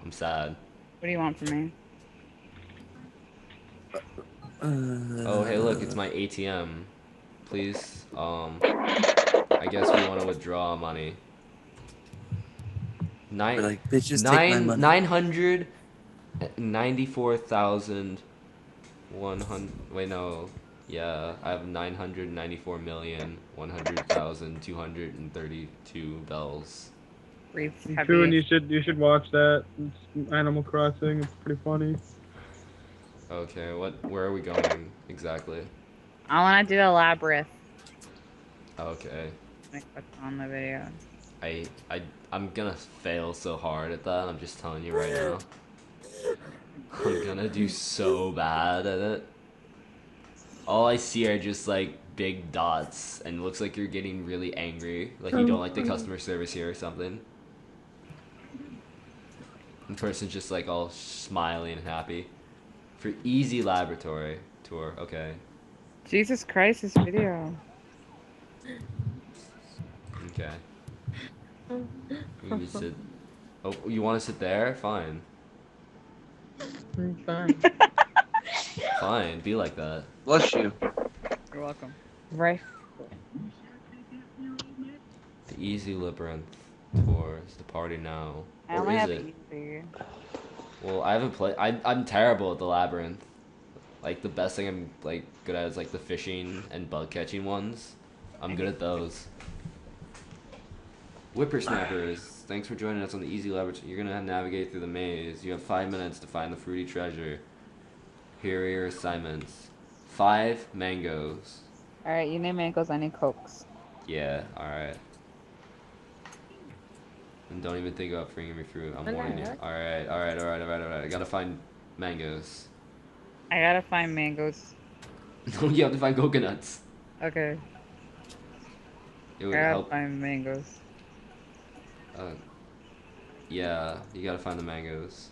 I'm sad. What do you want from me? Oh, hey, look, it's my ATM. Please, I guess we want to withdraw money. We're Nine, like, bitch, just take my nine, money. 994,100. Wait, no. Yeah, I have 994,100,232 bells. Breathes Kunkun, heavy. you should watch that. It's Animal Crossing. It's pretty funny. Okay, where are we going exactly? I want to do a labyrinth. Okay. I click on the video. I, I, I'm gonna fail so hard at that. I'm just telling you right now. I'm gonna do so bad at it. All I see are just like big dots, and it looks like you're getting really angry. Like you don't like the customer service here or something. The person's just like all smiling and happy. For easy laboratory tour, okay. Jesus Christ, this video. Okay. You sit. Oh, you want to sit there? Fine. Fine. Fine. Be like that. Bless you. You're welcome. Right. The easy labyrinth tour is the party now. I Or only is have it? easy. Well, I haven't played. I'm terrible at the labyrinth. Like the best thing I'm like good at is like the fishing and bug catching ones. I'm good at those. Whippersnappers, thanks for joining us on the Easy Laboratory. You're gonna navigate through the maze. You have 5 minutes to find the fruity treasure. Here are your assignments. 5 mangoes. Alright, you need mangoes, I need cokes. Yeah, alright. And don't even think about bringing me fruit. I'm warning you. Alright. I gotta find mangoes. I gotta find mangoes. No, you have to find coconuts. Okay. It I would gotta help. find mangoes. Yeah, you gotta find the mangoes.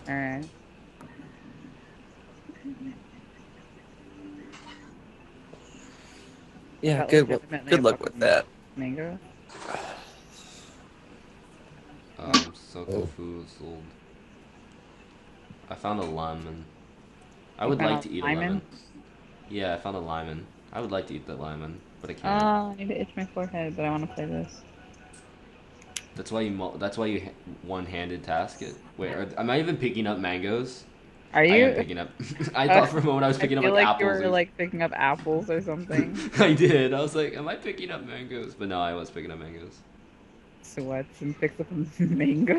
Alright. Yeah, That legitimately good a luck with fucking that. Mango? I'm so confused. I found a lemon. I You would found like a to eat a lemon? lemon. Yeah, I found a lemon. I would like to eat that lemon, but I Oh, can't. I need to itch my forehead, but I want to play this. That's why you one-handed task it. Wait, am I even picking up mangoes? Are I am you? picking up. I thought for a moment I was I picking up feel like like you apples were or. like picking up apples or something. I did. I was like, am I picking up mangoes? But no, I was picking up mangoes. Sweats and picks up a mango.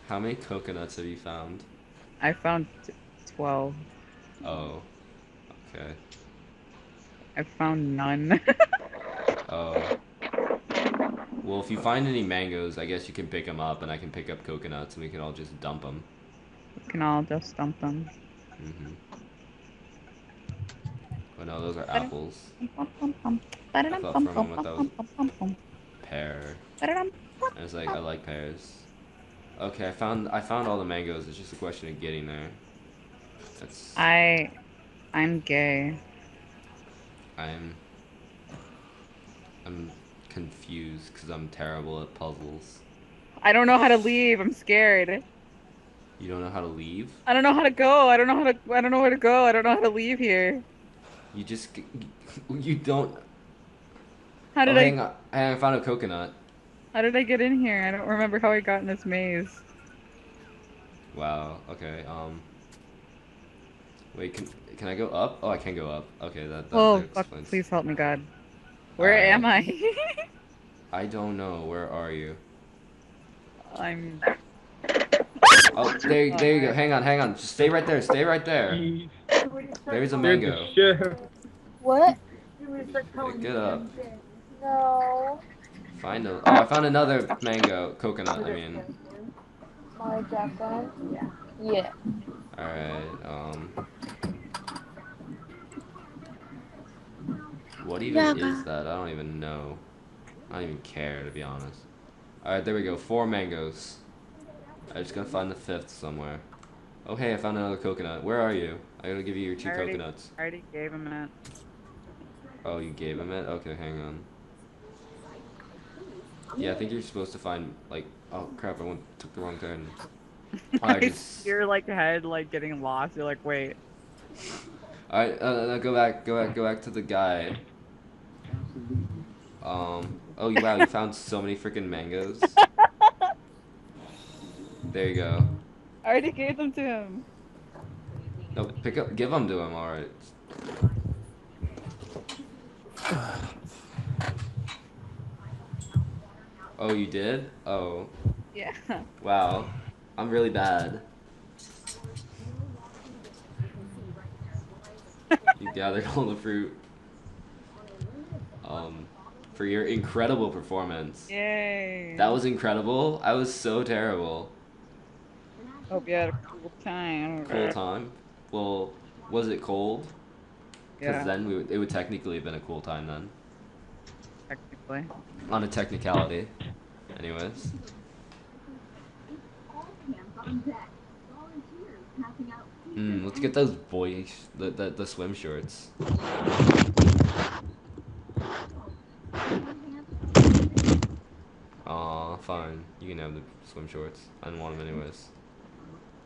How many coconuts have you found? I found 12. Oh, okay. I found none. Oh. Well, if you find any mangoes, I guess you can pick them up, and I can pick up coconuts, and we can all just dump them. We can all just dump them. Oh no, those are apples. I thought for a moment that was pear. I was like, I like pears. Okay, I found all the mangoes. It's just a question of getting there. That's I'm gay. I'm I'm confused because I'm terrible at puzzles. I don't know how to leave. I'm scared. You don't know how to leave? I don't know how to go. I don't know where to go. I don't know how to leave here. You just you don't. How Oh, did hang on. I found a coconut. How did I get in here? I don't remember how I got in this maze. Wow. Okay. Wait. Can I go up? Oh, I can go up. Okay. That Oh, fuck, explains. please help me, God. Where am I? I don't know. Where are you? I'm... Oh, there you go. Hang on. Just stay right there. Stay right there. There's a mango. What? Pick it up. No. Find a. Oh, I found another mango. Coconut, I mean. My Japan? Yeah. Alright, what even is that? I don't even know. I don't even care, to be honest. Alright, there we go. 4 mangoes. I just gotta find the 5th somewhere. Oh, hey, I found another coconut. Where are you? I gotta give you your 2 coconuts. I already gave him it. Oh, you gave him it? Okay, hang on. Yeah, I think you're supposed to find, like... Oh crap! Took the wrong turn. I Alright, just. Your like head like getting lost. You're like, wait. Alright, no, go back to the guy. Oh, wow, you found so many freaking mangoes. There you go. I already gave them to him. No, give them to him. All right. Oh, you did? Oh, Yeah. wow. I'm really bad. You gathered all the fruit. Um, for your incredible performance. Yay. That was incredible. I was so terrible. Hope you had a cool time. Cool time. Well, was it cold? Because Yeah, then it would technically have been a cool time then. technically. On a technicality. Anyways. Let's get those boys, the swim shorts. Aw, fine. You can have the swim shorts. I didn't want them anyways.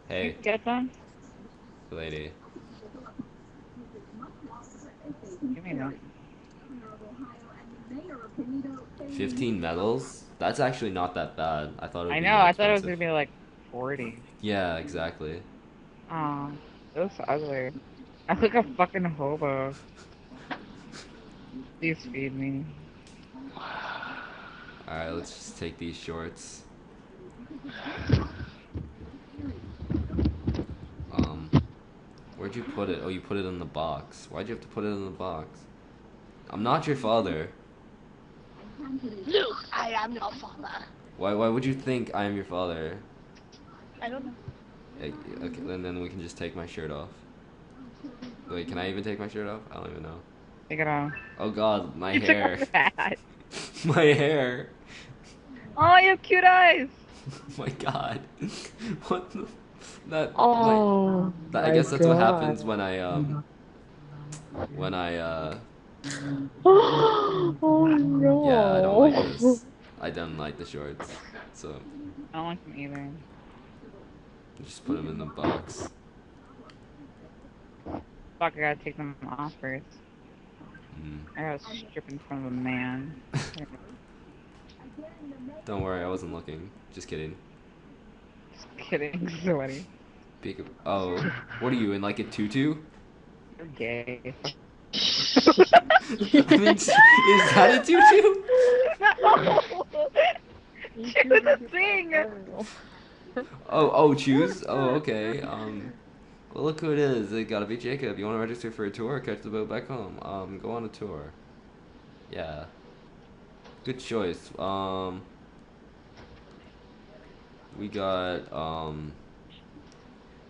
You Hey, can get them? lady. Give me them. 15 medals? That's actually not that bad. I thought it would I be know, more I thought it was expensive. gonna be like 40. Yeah, exactly. Aw, those ugly. I look like a fucking hobo. Please feed me. Alright, let's just take these shorts. Um, where'd you put it? Oh, you put it in the box. Why'd you have to put it in the box? I'm not your father. Luke, I am your father. Why would you think I am your father? I don't know. Okay, then we can just take my shirt off. Wait, can I even take my shirt off? I don't even know. Take it off. Oh god, my You took hair. off your hat. My hair. Oh, you have cute eyes. My god. What the that Oh, I guess that's what happens when oh yeah, I don't like no. this. I don't like the shorts. So I don't like them either. just put them in the box. Fuck, I gotta take them off first. Mm. I gotta strip in front of a man. Don't worry, I wasn't looking. Just kidding. Just kidding, sweaty. Oh, what are you in, like a tutu? You're gay. I mean, is that a tutu? No! Choose a thing! Oh, choose? Oh, okay. Well, look who it is. It gotta be Jacob. You want to register for a tour? Catch the boat back home. Go on a tour. Yeah. Good choice. We got,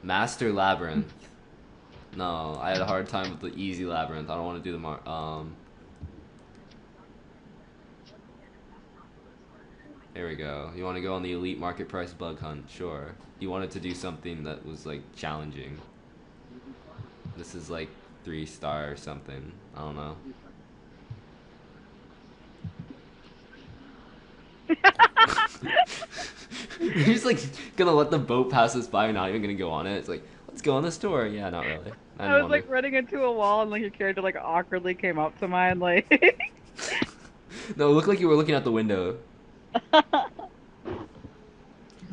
Master Labyrinth. No, I had a hard time with the easy labyrinth. I don't want to do the Here we go. You want to go on the elite market price bug hunt? Sure. You wanted to do something that was like challenging. This is like 3-star or something. I don't know. You're just like gonna let the boat pass us by. You're not even gonna go on it. It's like, let's go on this tour. Yeah, not really. I I didn't was want like running into a wall and like your character like awkwardly came up to mine like to. No, it looked like you were looking out the window.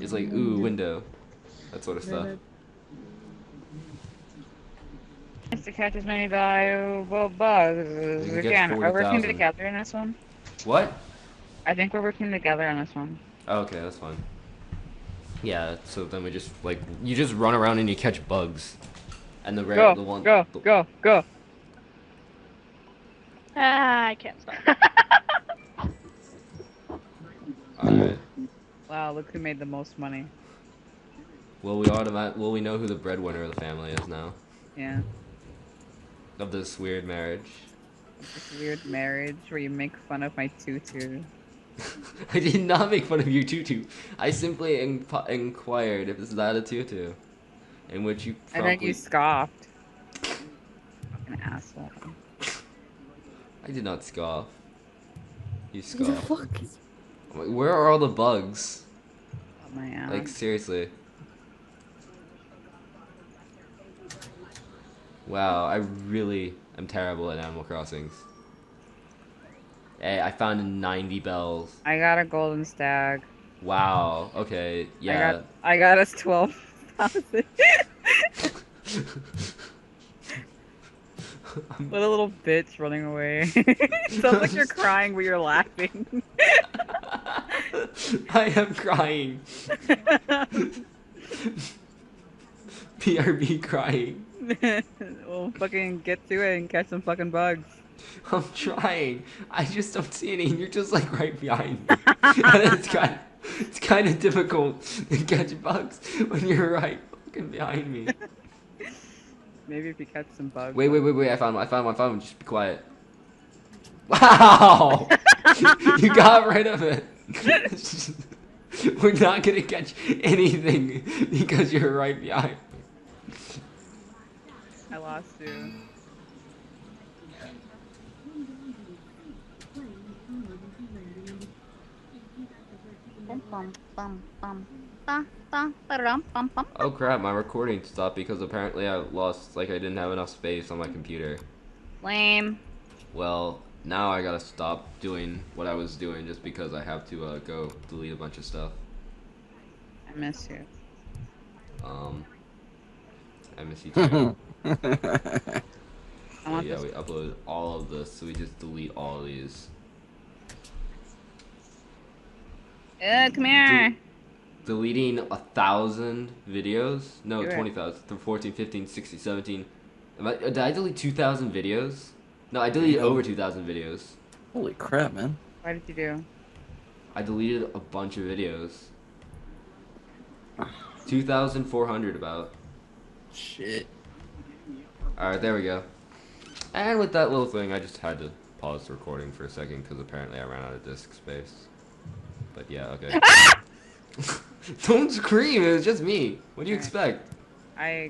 It's like, ooh, window. That sort of stuff. to catch as many valuable bugs as You we can can. catch Are we working 40,000. together in this one? What? I think we're working together on this one. Oh, okay, that's fine. Yeah, so then we just like you just run around and you catch bugs, and the Go, one. go, go, go. Ah, I can't stop. All right. Wow, look who made the most money. Well, we know who the breadwinner of the family is now. Yeah. Of this weird marriage. This weird marriage where you make fun of my tutu. I did not make fun of your tutu. I simply inquired if this is that a tutu, in which you promptly. And then you scoffed. Fucking asshole. I did not scoff. You The scoffed. fuck? Where are all the bugs? My ass. Like, seriously. Wow, I really am terrible at Animal Crossings. Hey, I found 90 bells. I got a golden stag. Wow, okay, yeah. I got us 12,000. What a little bitch running away. Sounds like you're crying, but you're laughing. I am crying. BRB crying. Well, fucking get to it and catch some fucking bugs. I'm trying. I just don't see any. You're just like right behind me. And it's kind of difficult to catch bugs when you're right fucking behind me. Maybe if you catch some bugs. Wait. I found one. Just be quiet. Wow! You got rid of it. We're not gonna catch anything because you're right behind. I lost you. Oh crap, my recording stopped because apparently I didn't have enough space on my computer. Lame. Well, now I gotta stop doing what I was doing just because I have to go delete a bunch of stuff. I miss you. I miss you too. I want Yeah, this. we uploaded all of this, so we just delete all of these. Come here. Deleting 1,000 videos? No, Do it. 20,000. 14, 15, 16, 17. Did I delete 2,000 videos? No, I deleted over 2,000 videos. Holy crap, man. What did you do? I deleted a bunch of videos. 2,400 about. Shit. Alright, there we go. And with that little thing, I just had to pause the recording for a second because apparently I ran out of disk space. But yeah, okay. Don't scream, it was just me. What do you expect? I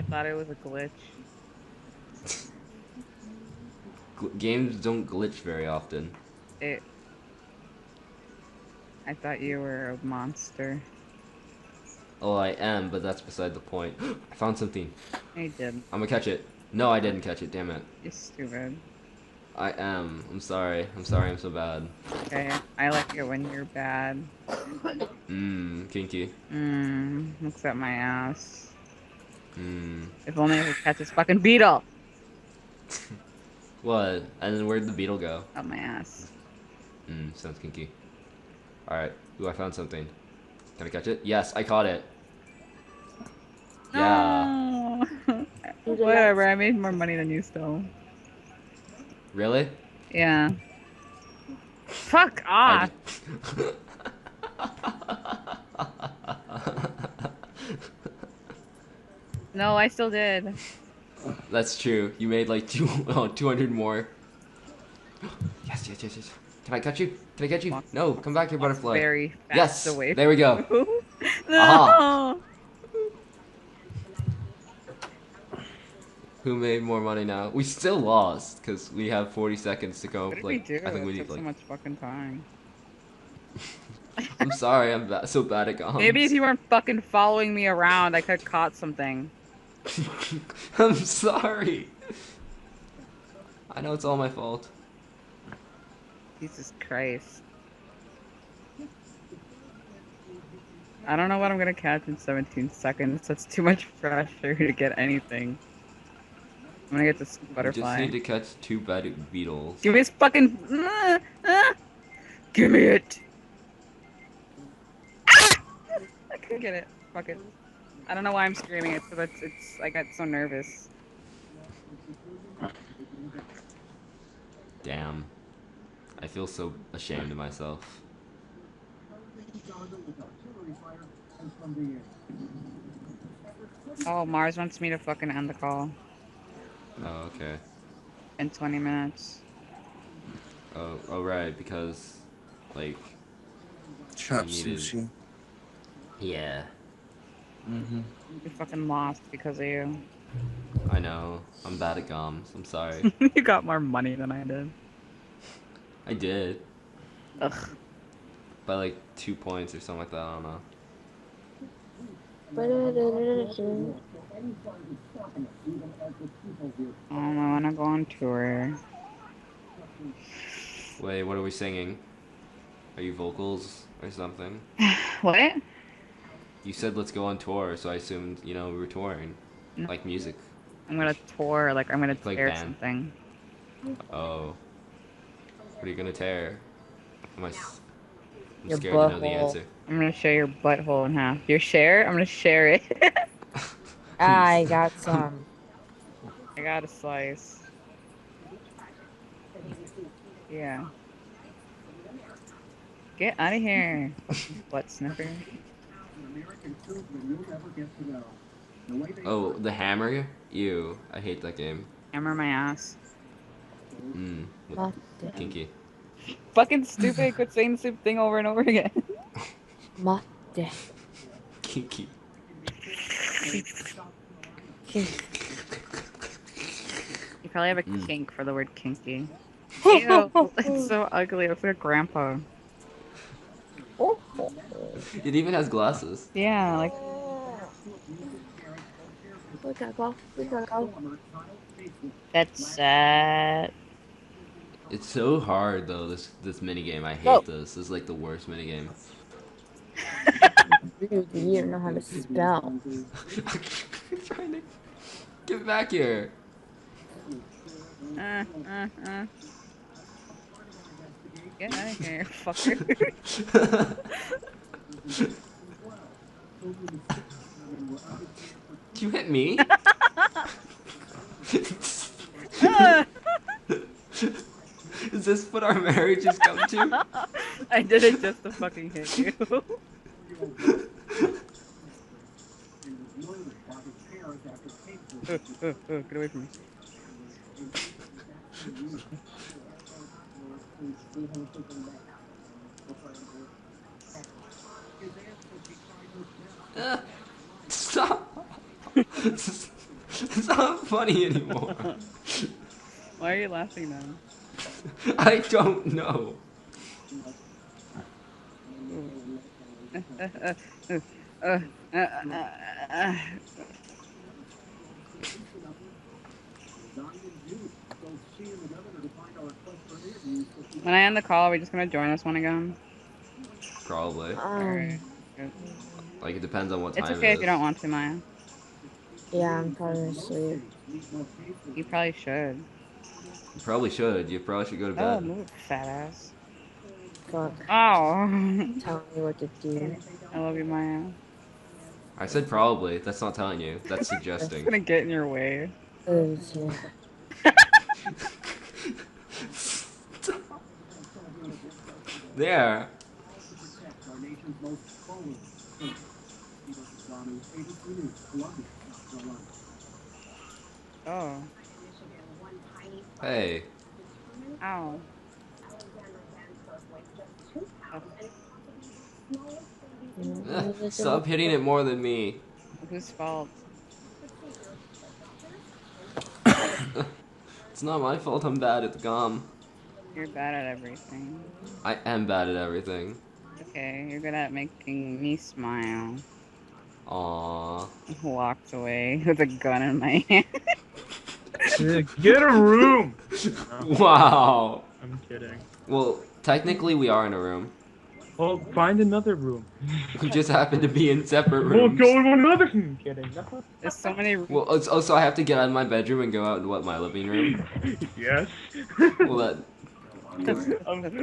thought it was a glitch. Games don't glitch very often. I thought you were a monster. Oh, I am, but that's beside the point. I found something. I did. I'm gonna catch it. No, I didn't catch it, damn it. You're stupid. I am. I'm sorry. I'm sorry I'm so bad. Okay, I like it when you're bad. Kinky. Looks at my ass. Mmm. If only I could catch this fucking beetle! What? And then where'd the beetle go? Up my ass. Sounds kinky. Alright. Ooh, I found something. Can I catch it? Yes, I caught it. Yeah. No. Whatever, I made more money than you still. Really? Yeah. Fuck off! No, I still did. That's true. You made like 200 more. Yes. Can I catch you? Can I catch you? No, come back here, butterfly. Very fast Yes, away. there we go. No. Aha. Who made more money now? We still lost because we have 40 seconds to go. What did Like, we do? I think we It need took so like. much fucking time. I'm sorry, I'm so bad at guns. Maybe if you weren't fucking following me around, I could have caught something. I'm sorry. I know it's all my fault. Jesus Christ. I don't know what I'm gonna catch in 17 seconds. That's too much pressure to get anything. I'm gonna get this We just butterfly. need to catch 2 bad beetles. Give me this fucking. Give me it. I couldn't get it. Fuck it. I don't know why I'm screaming. It's because it's. I got so nervous. Damn. I feel so ashamed of myself. Oh, Mars wants me to fucking end the call Oh, okay. in 20 minutes. Oh, right, because, like, Chop You needed- sushi. yeah, We fucking lost because of you. I know. I'm bad at gums. I'm sorry. You got more money than I did. I did. Ugh. by like 2 points or something like that. I don't know. I wanna go on tour. Wait, what are we singing? Are you vocals or something? What? You said let's go on tour, so I assumed we were touring, No, like music, I'm gonna tour, like I'm gonna like tear band. something. Oh, what are you gonna tear? I'm Your scared to know the butthole. answer. I'm gonna share your butthole in half. Your share? I'm gonna share it. I got some. I got a slice. Yeah. Get out of here, fucking butt sniffer. Oh, the hammer? Ew, I hate that game. Hammer my ass. Mmm, What the? kinky. Fucking stupid. Quit saying the same thing over and over again. What the? Kinky. You probably have a Mm. kink for the word kinky. Ew, it's so ugly. It looks like a grandpa. It even has glasses. Yeah, like We gotta go. We gotta go. that's sad. It's so hard though. This mini game. I Go. hate this. This is like the worst mini game. Rude. You don't know how to spell. I'm trying to get back here. Uh, uh, uh. Get out of here, fucker. You hit me? Is this what our marriage has come to? I did it just to fucking hit you. Get away from me. Stop. It's not funny anymore. Why are you laughing then? I don't know. Uh, uh, uh, uh. When I end the call, are we just gonna join this one again? Probably. Alright. Like it depends on what It's time okay it if you is. don't want to, Maya. Yeah, I'm falling asleep. You probably should. You probably should. You probably should go to Oh, bed. move, fat ass. Fuck. Oh, Tell me what to do. I love you, Maya. I said probably. That's not telling you. That's It's suggesting. gonna get in your way. There. Oh. Hey. Ow. Stop hitting it more than me. Whose fault? It's not my fault I'm bad at the gum. You're bad at everything. I am bad at everything. Okay, you're good at making me smile. Aww. Walked away with a gun in my hand. Get a room! Wow. I'm kidding. Well, technically we are in a room. Well, find another room. We just happen to be in separate We'll rooms. go in another. Kidding. There's so many. Well, so I have to get out of my bedroom and go out in my living room. Yes. Well,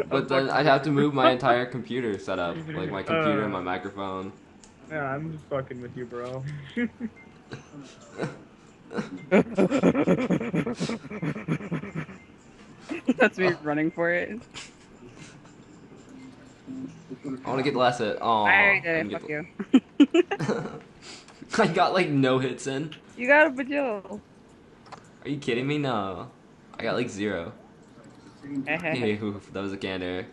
but then I'd have to move my entire computer setup, like my computer, my microphone. Yeah, I'm just fucking with you, bro. That's me running for it. I want to get the last hit. Aw. I already did I it. didn't Fuck you. I got like no hits in. You got a bajillion. Are you kidding me? No. I got like 0. Hey, oof, that was a gander.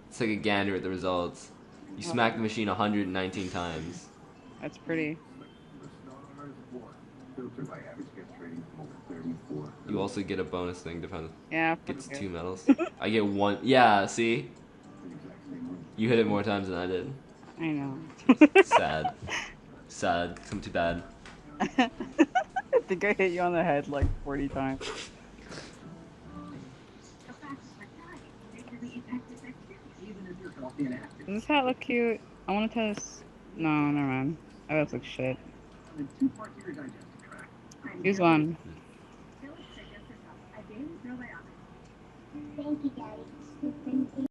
It's like a gander at the results. You smacked the machine 119 times. That's pretty. You also get a bonus thing, depends. Yeah. Gets fuck 2 you. medals. I get 1. Yeah, see? You hit it more times than I did. I know. Sad. Sad. I'm too bad. I think I hit you on the head like 40 times. Does this hat look cute? I want to test. No, never mind. Oh, that looks shit. Use one.